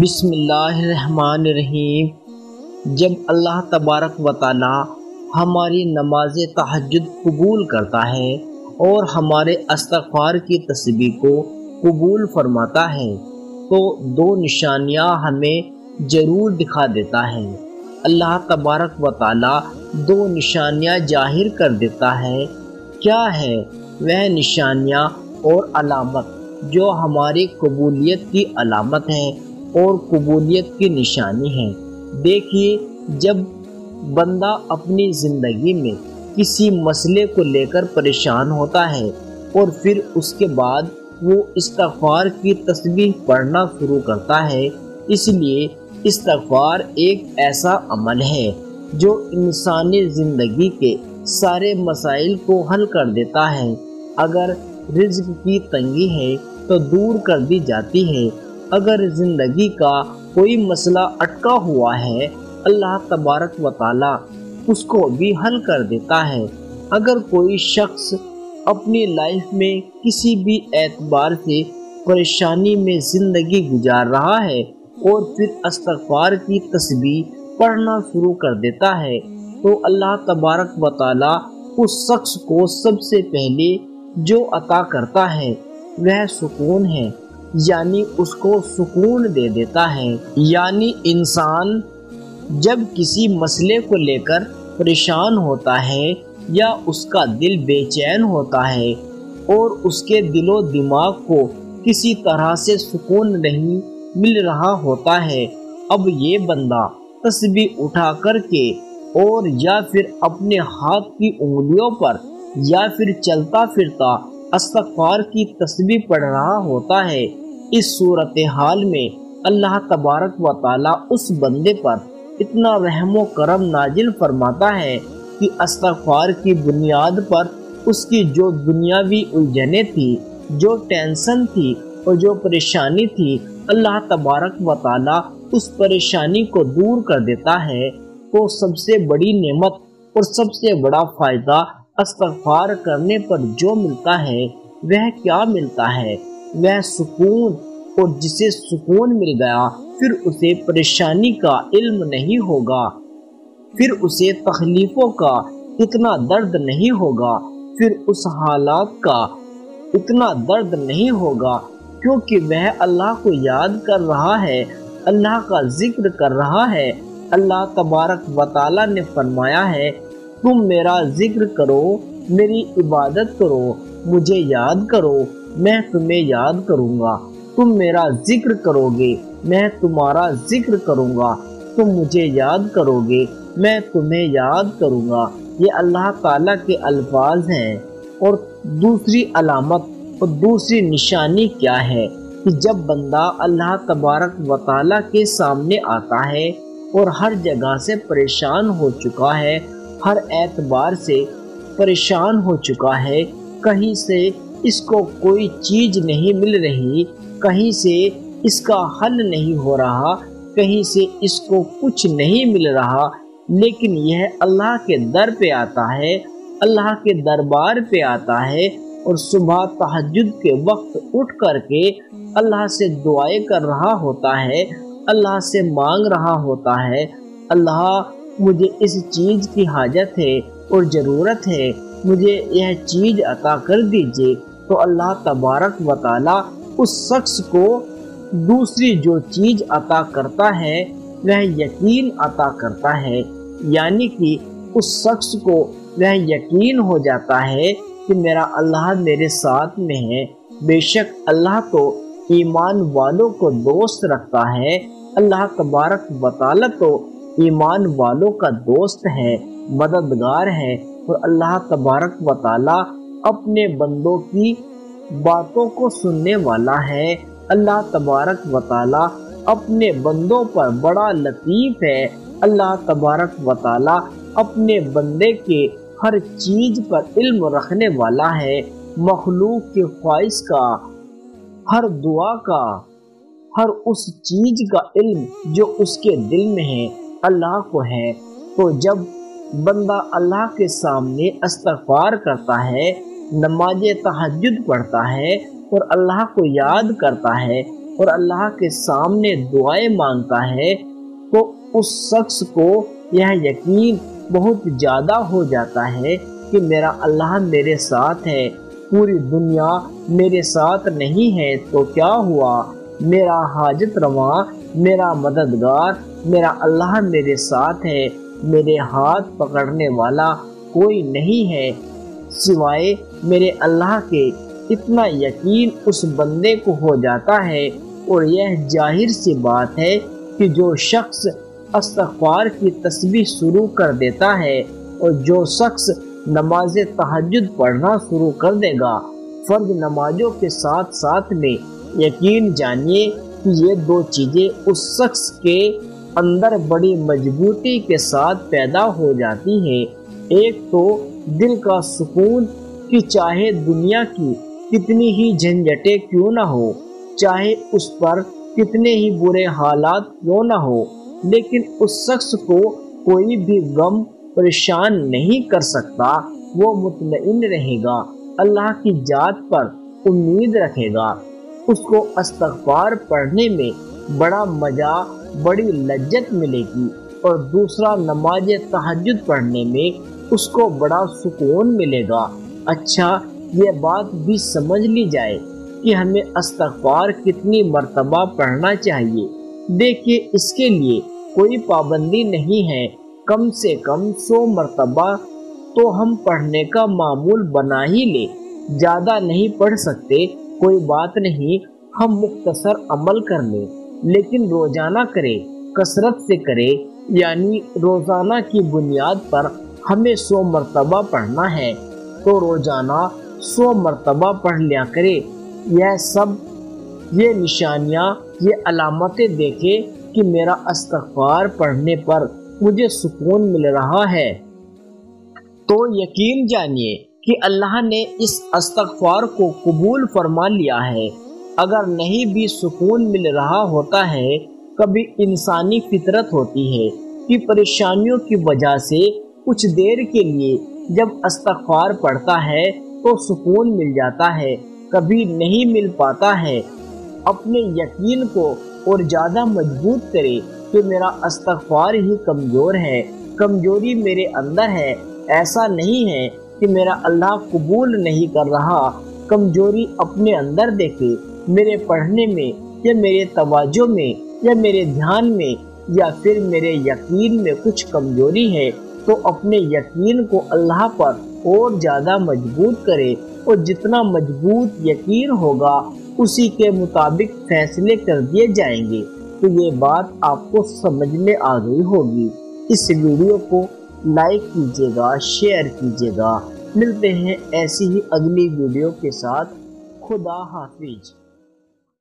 بسم اللہ الرحمن الرحیم۔ جب اللہ تبارک و تعالی ہماری نماز تہجد قبول کرتا ہے اور ہمارے استغفار کی تسبیح کو قبول فرماتا ہے تو دو نشانیاں ہمیں ضرور دکھا دیتا ہے۔ اللہ تبارک و تعالی دو نشانیاں ظاہر کر دیتا ہے۔ کیا ہے وہ نشانیاں اور علامت جو ہماری قبولیت کی علامت ہے اور قبولیت کی نشانی ہے؟ دیکھیے، جب بندہ اپنی زندگی میں کسی مسئلے کو لے کر پریشان ہوتا ہے اور پھر اس کے بعد وہ استغفار کی تسبیح پڑھنا شروع کرتا ہے، اس لیے استغفار ایک ایسا عمل ہے جو انسانی زندگی کے سارے مسائل کو حل کر دیتا ہے۔ اگر رزق کی تنگی ہے تو دور کر دی جاتی ہے، اگر زندگی کا کوئی مسئلہ اٹکا ہوا ہے اللہ تبارک و تعالی اس کو بھی حل کر دیتا ہے۔ اگر کوئی شخص اپنی لائف میں کسی بھی اعتبار سے پریشانی میں زندگی گزار رہا ہے اور پھر استغفار کی تسبیح پڑھنا شروع کر دیتا ہے تو اللہ تبارک و تعالی اس شخص کو سب سے پہلے جو عطا کرتا ہے وہ سکون ہے، یعنی اس کو سکون دے دیتا ہے۔ یعنی انسان جب کسی مسئلے کو لے کر پریشان ہوتا ہے یا اس کا دل بے چین ہوتا ہے اور اس کے دل و دماغ کو کسی طرح سے سکون نہیں مل رہا ہوتا ہے، اب یہ بندہ تسبیح اٹھا کر کے اور یا پھر اپنے ہاتھ کی انگلیوں پر یا پھر چلتا پھرتا استغفار کی تسبیح پڑھ رہا ہوتا ہے۔ اس صورتحال میں اللہ تبارک و تعالی اس بندے پر اتنا رحم و کرم نازل فرماتا ہے کہ استغفار کی بنیاد پر اس کی جو دنیاوی الجھنیں تھی، جو ٹینشن تھی اور جو پریشانی تھی، اللہ تبارک و تعالی اس پریشانی کو دور کر دیتا ہے۔ تو سب سے بڑی نعمت اور سب سے بڑا فائدہ استغفار کرنے پر جو ملتا ہے وہ کیا ملتا ہے؟ وہ سکون، اور جسے سکون مل گیا پھر اسے پریشانی کا علم نہیں ہوگا، پھر اسے تکلیفوں کا اتنا درد نہیں ہوگا، پھر اس حالات کا اتنا درد نہیں ہوگا، کیونکہ وہ اللہ کو یاد کر رہا ہے، اللہ کا ذکر کر رہا ہے۔ اللہ تبارک و تعالی نے فرمایا ہے، تم میرا ذکر کرو، میری عبادت کرو، مجھے یاد کرو، میں تمہیں یاد کروں گا۔ تم میرا ذکر کرو گے، میں تمہارا ذکر کروں گا، تم مجھے یاد کرو گے، میں تمہیں یاد کروں گا۔ یہ اللہ تعالیٰ کے الفاظ ہیں۔ اور دوسری علامت اور دوسری نشانی کیا ہے کہ جب بندہ اللہ تبارک و تعالیٰ کے سامنے آتا ہے اور ہر جگہ سے پریشان ہو چکا ہے، ہر اعتبار سے پریشان ہو چکا ہے، کہیں سے اس کو کوئی چیز نہیں مل رہی، کہیں سے اس کا حل نہیں ہو رہا، کہیں سے اس کو کچھ نہیں مل رہا، لیکن یہ اللہ کے در پہ آتا ہے، اللہ کے دربار پہ آتا ہے اور صبح تہجد کے وقت اٹھ کر کے اللہ سے دعائیں کر رہا ہوتا ہے، اللہ سے مانگ رہا ہوتا ہے، اللہ مجھے اس چیز کی حاجت ہے اور ضرورت ہے، مجھے یہ چیز عطا کر دیجئے، تو اللہ تبارک و تعالی اس شخص کو دوسری جو چیز عطا کرتا ہے وہ یقین عطا کرتا ہے، یعنی کہ اس شخص کو وہ یقین ہو جاتا ہے کہ میرا اللہ میرے ساتھ میں ہے۔ بے شک اللہ تو ایمان والوں کو دوست رکھتا ہے، اللہ تبارک و تعالی تو ایمان والوں کا دوست ہے، مددگار ہے، اور اللہ تبارک و تعالی اپنے بندوں کی باتوں کو سننے والا ہے۔ اللہ تبارک و تعالی اپنے بندوں پر بڑا لطیف ہے، اللہ تبارک و تعالی اپنے بندے کے ہر چیز پر علم رکھنے والا ہے، مخلوق کے خواہش کا، ہر دعا کا، ہر اس چیز کا علم جو اس کے دل میں ہے اللہ کو ہے۔ تو جب بندہ اللہ کے سامنے استغفار کرتا ہے، نماز تہجد پڑھتا ہے اور اللہ کو یاد کرتا ہے اور اللہ کے سامنے دعائیں مانگتا ہے تو اس شخص کو یہ یقین بہت زیادہ ہو جاتا ہے کہ میرا اللہ میرے ساتھ ہے، پوری دنیا میرے ساتھ نہیں ہے تو کیا ہوا، میرا حاجت رواں، میرا مددگار، میرا اللہ میرے ساتھ ہے، میرے ہاتھ پکڑنے والا کوئی نہیں ہے سوائے میرے اللہ کے۔ اتنا یقین اس بندے کو ہو جاتا ہے، اور یہ ظاہر سی بات ہے کہ جو شخص استغفار کی تسبیح شروع کر دیتا ہے اور جو شخص نماز تہجد پڑھنا شروع کر دے گا فرض نمازوں کے ساتھ ساتھ میں، یقین جانیے کہ یہ دو چیزیں اس شخص کے اندر بڑی مضبوطی کے ساتھ پیدا ہو جاتی ہیں۔ ایک تو دل کا سکون کہ چاہے دنیا کی کتنی ہی جھنجھٹیں کیوں نہ ہو، چاہے اس پر کتنے ہی برے حالات کیوں نہ ہو، لیکن اس شخص کو کوئی بھی غم پریشان نہیں کر سکتا، وہ مطمئن رہے گا، اللہ کی ذات پر امید رکھے گا، اس کو استغفار پڑھنے میں بڑا مزہ، بڑی لذت ملے گی، اور دوسرا نماز تہجد پڑھنے میں اس کو بڑا سکون ملے گا۔ اچھا، یہ بات بھی سمجھ لی جائے کہ ہمیں استغفار کتنی مرتبہ پڑھنا چاہیے۔ دیکھیے، اس کے لیے کوئی پابندی نہیں ہے، کم سے کم 100 مرتبہ تو ہم پڑھنے کا معمول بنا ہی لے، زیادہ نہیں پڑھ سکتے کوئی بات نہیں، ہم مختصر عمل کر لیں، لیکن روزانہ کرے، کثرت سے کرے، یعنی روزانہ کی بنیاد پر ہمیں 100 مرتبہ پڑھنا ہے تو روزانہ 100 مرتبہ پڑھ لیا کرے۔ یہ نشانیاں، یہ علامتیں دیکھے کہ میرا استغفار پڑھنے پر مجھے سکون مل رہا ہے، تو یقین جانیے کہ اللہ نے اس استغفار کو قبول فرما لیا ہے۔ اگر نہیں بھی سکون مل رہا ہوتا ہے، کبھی انسانی فطرت ہوتی ہے کہ پریشانیوں کی وجہ سے کچھ دیر کے لیے جب استغفار پڑھتا ہے تو سکون مل جاتا ہے، کبھی نہیں مل پاتا ہے۔ اپنے یقین کو اور زیادہ مضبوط کرے کہ میرا استغفار ہی کمزور ہے، کمزوری میرے اندر ہے، ایسا نہیں ہے کہ میرا اللہ قبول نہیں کر رہا، کمزوری اپنے اندر دیکھے، میرے پڑھنے میں یا میرے توجہ میں یا میرے دھیان میں یا پھر میرے یقین میں کچھ کمزوری ہے تو اپنے یقین کو اللہ پر اور زیادہ مضبوط کرے، اور جتنا مضبوط یقین ہوگا اسی کے مطابق فیصلے کر دیے جائیں گے۔ تو یہ بات آپ کو سمجھ میں آ گئی ہوگی۔ اس ویڈیو کو لائک کیجیے گا، شیئر کیجیے گا۔ ملتے ہیں ایسی ہی اگلی ویڈیو کے ساتھ۔ خدا حافظ۔